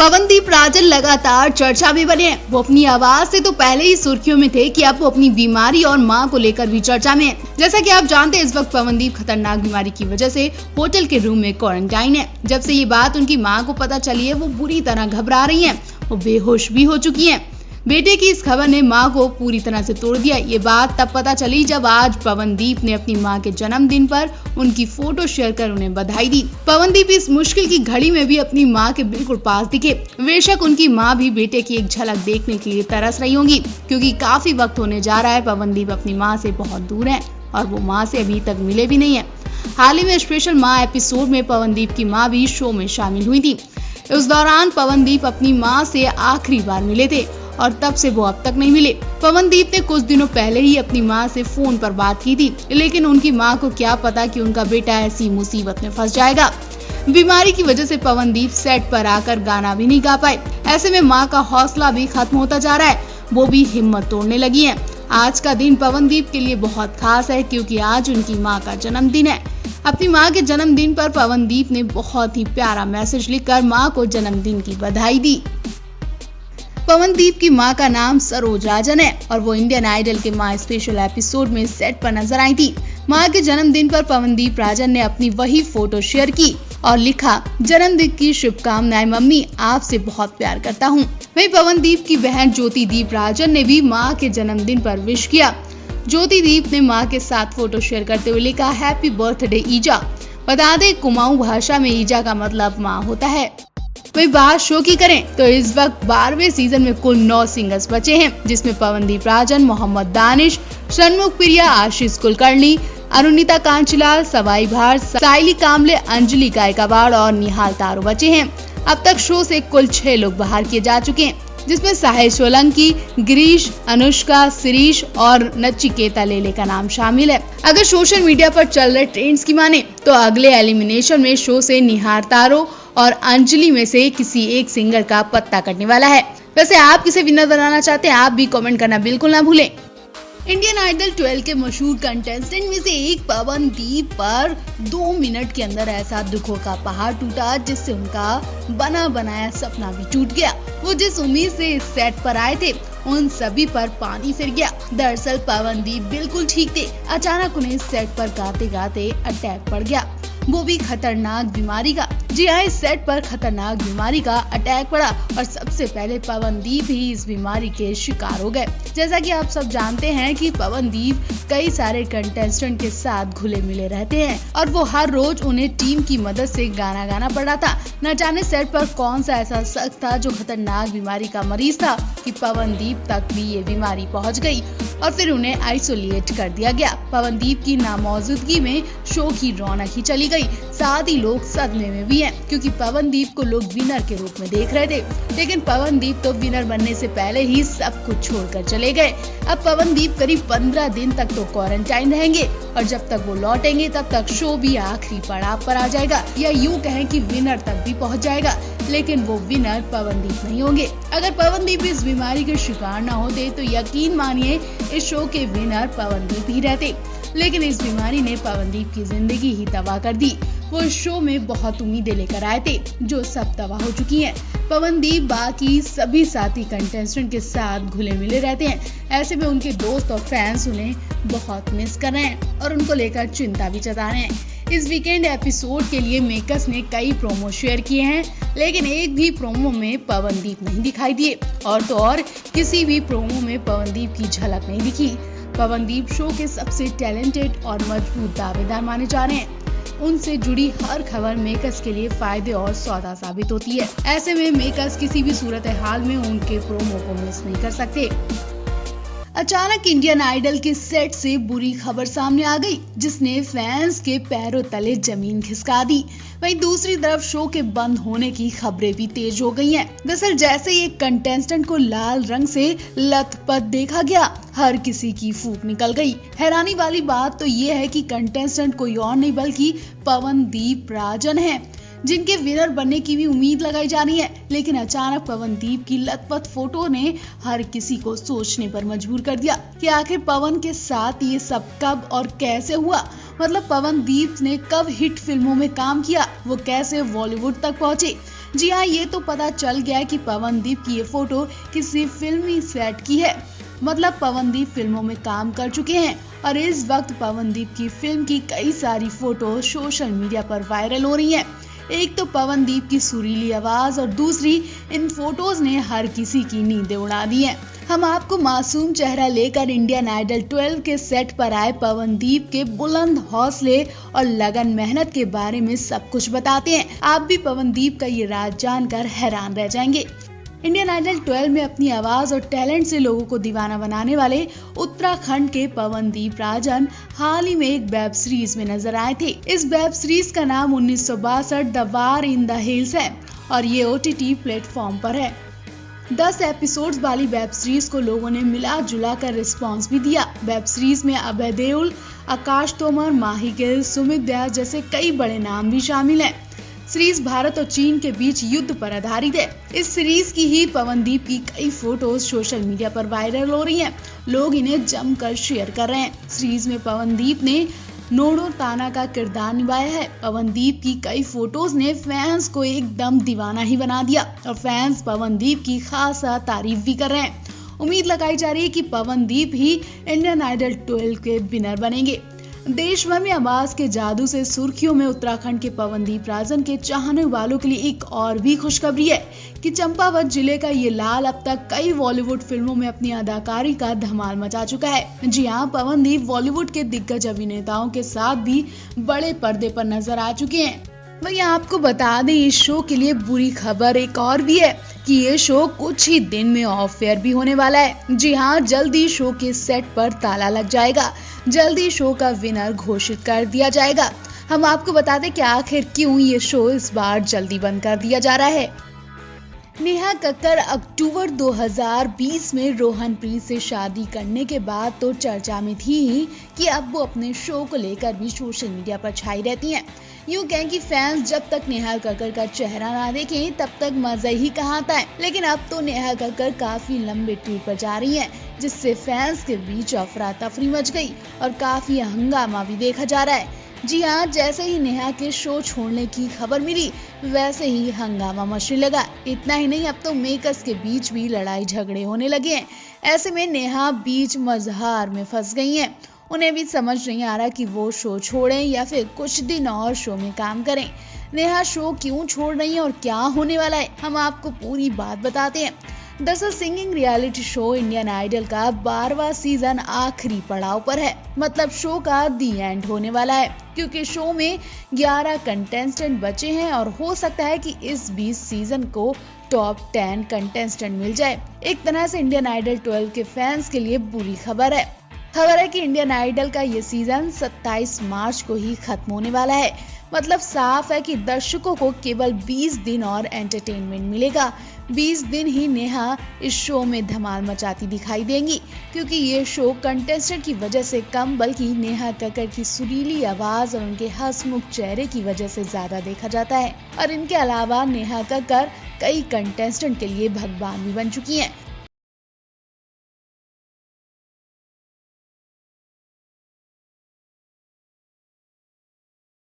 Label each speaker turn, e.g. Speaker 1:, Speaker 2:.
Speaker 1: पवनदीप राजन लगातार चर्चा में बने हैं। वो अपनी आवाज से तो पहले ही सुर्खियों में थे कि अब वो अपनी बीमारी और मां को लेकर भी चर्चा में हैं। जैसा कि आप जानते हैं, इस वक्त पवनदीप खतरनाक बीमारी की वजह से होटल के रूम में क्वारंटाइन है। जब से ये बात उनकी मां को पता चली है, वो बुरी तरह घबरा रही हैं। वो बेहोश भी हो चुकी हैं। बेटे की इस खबर ने मां को पूरी तरह से तोड़ दिया। ये बात तब पता चली जब आज पवनदीप ने अपनी मां के जन्मदिन पर उनकी फोटो शेयर कर उन्हें बधाई दी। पवनदीप इस मुश्किल की घड़ी में भी अपनी मां के बिल्कुल पास दिखे। बेशक उनकी मां भी बेटे की एक झलक देखने के लिए तरस रही होंगी, क्योंकि काफी वक्त होने जा रहा है पवनदीप अपनी मां से बहुत दूर है और वो मां से अभी तक मिले भी नहीं है। हाल ही में स्पेशल मां एपिसोड में पवनदीप की मां भी शो में शामिल हुई थी। उस दौरान पवनदीप अपनी मां से आखिरी बार मिले थे और तब से वो अब तक नहीं मिले। पवनदीप ने कुछ दिनों पहले ही अपनी मां से फोन पर बात की थी, लेकिन उनकी मां को क्या पता कि उनका बेटा ऐसी मुसीबत में फंस जाएगा। बीमारी की वजह से पवनदीप सेट पर आकर गाना भी नहीं गा पाए। ऐसे में मां का हौसला भी खत्म होता जा रहा है। वो भी हिम्मत तोड़ने लगी है। आज का दिन पवनदीप के लिए बहुत खास है, क्योंकि आज उनकी मां का जन्मदिन है। अपनी मां के जन्मदिन पर पवनदीप ने बहुत ही प्यारा मैसेज लिखकर मां को जन्मदिन की बधाई दी। पवनदीप की मां का नाम सरोज राजन है और वो इंडियन आइडल के मां स्पेशल एपिसोड में सेट पर नजर आई थी। मां के जन्मदिन पर पवनदीप राजन ने अपनी वही फोटो शेयर की और लिखा, जन्मदिन की शुभकामनाएं मम्मी, आपसे बहुत प्यार करता हूं। वहीं पवनदीप की बहन ज्योतिदीप राजन ने भी मां के जन्मदिन पर विश किया। ज्योतिदीप ने मां के साथ फोटो शेयर करते हुए लिखा, हैप्पी बर्थडे ईजा। बता दें, कुमाऊं भाषा में ईजा का मतलब मां होता है। वही बात शो की करें तो इस वक्त 12वें सीजन में कुल 9 सिंगर्स बचे हैं, जिसमें पवनदीप राजन, मोहम्मद दानिश, षणमुख प्रिया, आशीष कुलकर्णी, अरुणिता कांचीलाल, सवाई भार, साइली कामले, अंजलि गायकवाड़ और निहाल तारो बचे हैं। अब तक शो से कुल 6 लोग बाहर किए जा चुके हैं, जिसमें साहिल सोलंकी, गिरीश, अनुष्का, शिरीष और नचिकेता लेले का नाम शामिल है। अगर सोशल मीडिया पर चल रहे ट्रेंड्स की माने तो अगले एलिमिनेशन में शो से निहाल तारो और अंजलि में से किसी एक सिंगर का पत्ता कटने वाला है। वैसे आप किसे विनर बनाना चाहते हैं, आप भी कमेंट करना बिल्कुल ना भूलें। इंडियन आइडल 12 के मशहूर कंटेस्टेंट में से एक पवनदीप पर 2 मिनट के अंदर ऐसा दुखों का पहाड़ टूटा, जिससे उनका बना बनाया सपना भी टूट गया। वो जिस उम्मीद से इस सेट पर आए थे, उन सभी पर पानी फिर गया। दरअसल पवनदीप बिल्कुल ठीक थे, अचानक उन्हें सेट पर गाते गाते अटैक पड़ गया, वो भी खतरनाक बीमारी का। जी हाँ, इस सेट पर खतरनाक बीमारी का अटैक पड़ा और सबसे पहले पवनदीप ही इस बीमारी के शिकार हो गए। जैसा कि आप सब जानते हैं कि पवनदीप कई सारे कंटेस्टेंट के साथ घुले मिले रहते हैं और वो हर रोज उन्हें टीम की मदद से गाना गाना पड़ रहा था। न जाने सेट पर कौन सा ऐसा शख्स था जो खतरनाक बीमारी का मरीज था कि पवनदीप तक भी ये बीमारी पहुंच गई और फिर उन्हें आइसोलेट कर दिया गया। पवनदीप की नामौजूदगी में शो की रौनक ही चली गई। साथ ही लोग सदमे में भी हैं, क्योंकि पवनदीप को लोग विनर के रूप में देख रहे थे, लेकिन पवनदीप तो विनर बनने से पहले ही सब कुछ छोड़कर चले गए। अब पवनदीप करीब 15 दिन तक तो क्वारंटाइन रहेंगे और जब तक वो लौटेंगे तब तक शो भी आखिरी पड़ाव पर आ जाएगा, या यूं कहें कि विनर तक भी पहुंच जाएगा, लेकिन वो विनर पवनदीप नहीं होंगे। अगर पवनदीप इस बीमारी के शिकार न होते तो यकीन मानिए इस शो के विनर पवनदीप ही रहते, लेकिन इस बीमारी ने पवनदीप की जिंदगी ही तबाह कर दी। वो शो में बहुत उम्मीदें लेकर आए थे, जो सब तबाह हो चुकी हैं। पवनदीप बाकी सभी साथी कंटेस्टेंट के साथ घुले मिले रहते हैं। ऐसे में उनके दोस्त और फैंस उन्हें बहुत मिस कर रहे हैं और उनको लेकर चिंता भी जता रहे हैं। इस वीकेंड एपिसोड के लिए मेकर्स ने कई प्रोमो शेयर किए हैं, लेकिन एक भी प्रोमो में पवनदीप नहीं दिखाई दिए और तो और किसी भी प्रोमो में पवनदीप की झलक नहीं दिखी। पवनदीप शो के सबसे टैलेंटेड और मजबूत दावेदार माने जा रहे हैं। उनसे जुड़ी हर खबर मेकर्स के लिए फायदे और सौदा साबित होती है। ऐसे में मेकर्स किसी भी सूरत हाल में उनके प्रोमो को मिस नहीं कर सकते। अचानक इंडियन आइडल के सेट से बुरी खबर सामने आ गई, जिसने फैंस के पैरों तले जमीन खिसका दी। वहीं दूसरी तरफ शो के बंद होने की खबरें भी तेज हो गई हैं। दरअसल जैसे ही एक कंटेस्टेंट को लाल रंग से लथपथ देखा गया, हर किसी की फूंक निकल गई। हैरानी वाली बात तो ये है कि कंटेस्टेंट कोई और नहीं बल्कि पवनदीप राजन है, जिनके विनर बनने की भी उम्मीद लगाई जा रही है। लेकिन अचानक पवनदीप की लथपथ फोटो ने हर किसी को सोचने पर मजबूर कर दिया कि आखिर पवन के साथ ये सब कब और कैसे हुआ। मतलब पवनदीप ने कब हिट फिल्मों में काम किया, वो कैसे बॉलीवुड तक पहुंचे। जी हाँ, ये तो पता चल गया कि पवनदीप की ये फोटो किसी फिल्मी सेट की है। मतलब पवनदीप फिल्मों में काम कर चुके हैं और इस वक्त पवनदीप की फिल्म की कई सारी फोटो सोशल मीडिया पर वायरल हो रही हैं। एक तो पवनदीप की सुरीली आवाज और दूसरी इन फोटोज ने हर किसी की नींदें उड़ा दी हैं। हम आपको मासूम चेहरा लेकर इंडियन आइडल 12 के सेट पर आए पवनदीप के बुलंद हौसले और लगन मेहनत के बारे में सब कुछ बताते हैं। आप भी पवनदीप का ये राज जानकर हैरान रह जाएंगे। इंडियन आइडल 12 में अपनी आवाज और टैलेंट से लोगों को दीवाना बनाने वाले उत्तराखंड के पवनदीप राजन हाल ही में एक वेब सीरीज में नजर आए थे। इस वेब सीरीज का नाम 1962 the war in the hills है और ये OTT प्लेटफॉर्म पर है। 10 एपिसोड्स वाली वेब सीरीज को लोगों ने मिला जुला कर रिस्पॉन्स भी दिया। वेब सीरीज में अभय देओल, आकाश तोमर, माही गिल, सुमित व्यास जैसे कई बड़े नाम भी शामिल हैं। सीरीज भारत और चीन के बीच युद्ध पर आधारित है। इस सीरीज की ही पवनदीप की कई फोटोज सोशल मीडिया पर वायरल हो रही हैं। लोग इन्हें जमकर शेयर कर रहे हैं। सीरीज में पवनदीप ने नोडो ताना का किरदार निभाया है। पवनदीप की कई फोटोज ने फैंस को एकदम दीवाना ही बना दिया और फैंस पवनदीप की खासा तारीफ भी कर रहे हैं। उम्मीद लगाई जा रही है कि पवनदीप ही इंडियन आइडल 12 के विनर बनेंगे। देश भर में आवाज के जादू से सुर्खियों में उत्तराखंड के पवनदीप राजन के चाहने वालों के लिए एक और भी खुशखबरी है कि चंपावत जिले का ये लाल अब तक कई बॉलीवुड फिल्मों में अपनी अदाकारी का धमाल मचा चुका है। जी हाँ, पवनदीप बॉलीवुड के दिग्गज अभिनेताओं के साथ भी बड़े पर्दे पर नजर आ चुके हैं। वहीं आपको बता दें, इस शो के लिए बुरी खबर एक और भी है कि ये शो कुछ ही दिन में ऑफ एयर भी होने वाला है। जी हाँ, जल्दी शो के सेट पर ताला लग जाएगा। जल्दी शो का विनर घोषित कर दिया जाएगा। हम आपको बता दें कि आखिर क्यों ये शो इस बार जल्दी बंद कर दिया जा रहा है। नेहा कक्कर अक्टूबर 2020 में रोहनप्रीत से शादी करने के बाद तो चर्चा में थी ही कि अब वो अपने शो को लेकर भी सोशल मीडिया पर छाई रहती हैं। यूं कहें कि फैंस जब तक नेहा कक्कर का चेहरा ना देखें तब तक मजा ही कहाँ आता है। लेकिन अब तो नेहा कक्कर काफी लंबे टूर पर जा रही हैं, जिससे फैंस के बीच अफरा तफरी मच गई और काफी हंगामा भी देखा जा रहा है। जी हाँ, जैसे ही नेहा के शो छोड़ने की खबर मिली वैसे ही हंगामा मचने लगा। इतना ही नहीं, अब तो मेकर्स के बीच भी लड़ाई झगड़े होने लगे हैं। ऐसे में नेहा बीच मजहार में फंस गई हैं। उन्हें भी समझ नहीं आ रहा कि वो शो छोड़ें या फिर कुछ दिन और शो में काम करें। नेहा शो क्यों छोड़ रही है और क्या होने वाला है, हम आपको पूरी बात बताते हैं। दरअसल singing reality show Indian Idol का 12वां सीजन आखिरी पड़ाव पर है। मतलब शो का दी एंड होने वाला है, क्योंकि शो में 11 कंटेस्टेंट बचे हैं और हो सकता है कि इस 20 सीजन को टॉप 10 कंटेस्टेंट मिल जाए। एक तरह से इंडियन आइडल 12 के फैंस के लिए बुरी खबर है। खबर है कि इंडियन आइडल का ये सीजन 27 मार्च को ही खत्म होने वाला है। मतलब साफ है कि दर्शकों को केवल 20 दिन और एंटरटेनमेंट मिलेगा। 20 दिन ही नेहा इस शो में धमाल मचाती दिखाई देंगी, क्योंकि ये शो कंटेस्टेंट की वजह से कम बल्कि नेहा कक्कर की सुरीली आवाज और उनके हंसमुख चेहरे की वजह से ज्यादा देखा जाता है। और इनके अलावा नेहा कक्कर कई कंटेस्टेंट के लिए भगवान भी बन चुकी हैं।